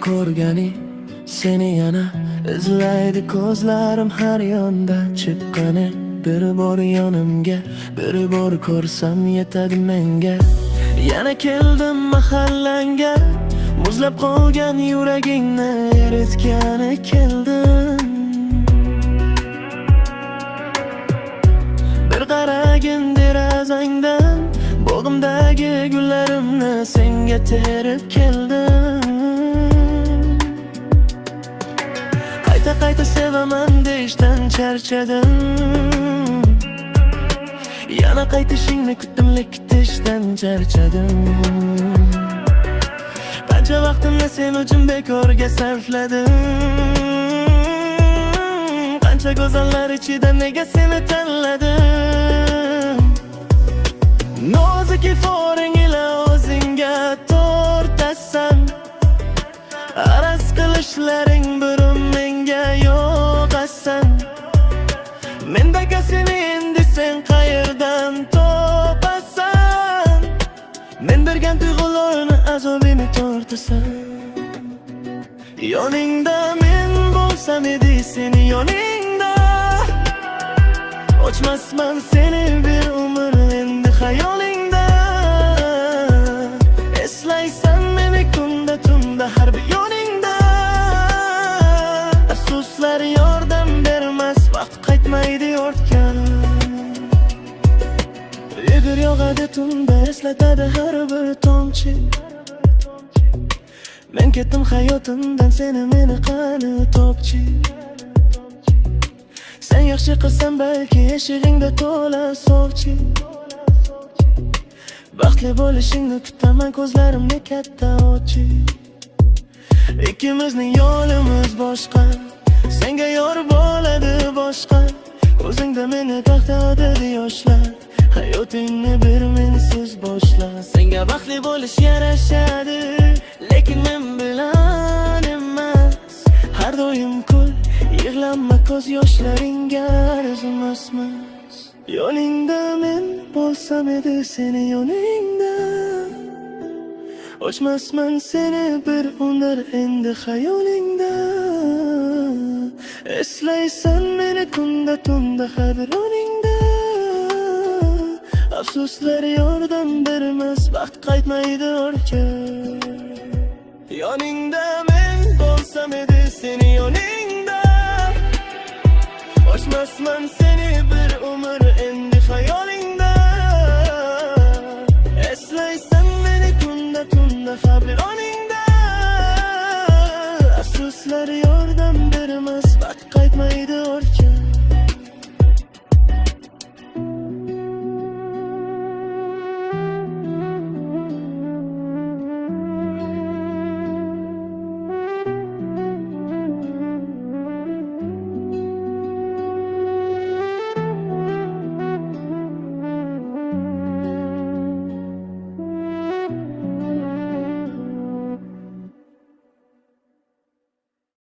ko'rgani seni yana izlaydi ko'zlarim har yonda chiqqani. Bir bor yonimga, bir bor ko'rsam yetadi menga. Yana keldim mahallanga, muzlab qolgan yuragingni eritgani keldim. Bir qaragin derazangdan, bo'g'imdagi gullarimni senga terib keldim. Qayta sevaman deyishdan charchadim. Yana qaytishingni kutdim, lekitishdan charchadim. Qancha vaqtimni sen uchun bekorga sarfladim. Qancha go'zallar ichida nega seni tanladim. Nozik iforing ila o'zingga tortasan. Araz qilishlaring birim menga yoqasan. Mendagi seni endi sen qayerdan topasan? Men bergan tuyg'ularni azobini tortasan. Yoningda men bo'lsam edi seni yoningda, ochmasman seni bir umr endi xayolingda. Eslaysan meni kunda tunda har bir yoningda. Afsuslar yordam bermas, vaqt qaytmaydi ortga. Egar yog'adi tunda, eslatadi har bir tomchi. Men ketdim hayotimdan, seni meni qani topchi. Sen yaxshi qilsan balki eshigingda to'la sovchi. Baxtli bo'lishingni kutaman, ko'zlarimni katta ochchi. Ikkimizning yo'limiz boshqa, senga yor bo'ladi boshqa. Ko'zingda meni taqtadi yoshlar, hayotingni bir mensiz boshla. Senga baxtli bo'lish yarashadi, lekin men bilan emas. Har doim kul, yig'lanma ko'z yoshlaringga arzimasmas. Yoningda men bo'lsam edi seni yoningda, ochmasman seni bir umr endi xayolingda. Eslaysan meni kunda tunda har bir oningda. Afsuslar yordam bermas, vaqt qaytmaydi ortga. Yoningda men bo'lsam edi seni yoningda, ochmasman seni bir umr endi xayolingda. Eslaysan meni kunda tunda har bir oningda. Afsuslar yordam bermas, vaqt qaytmaydi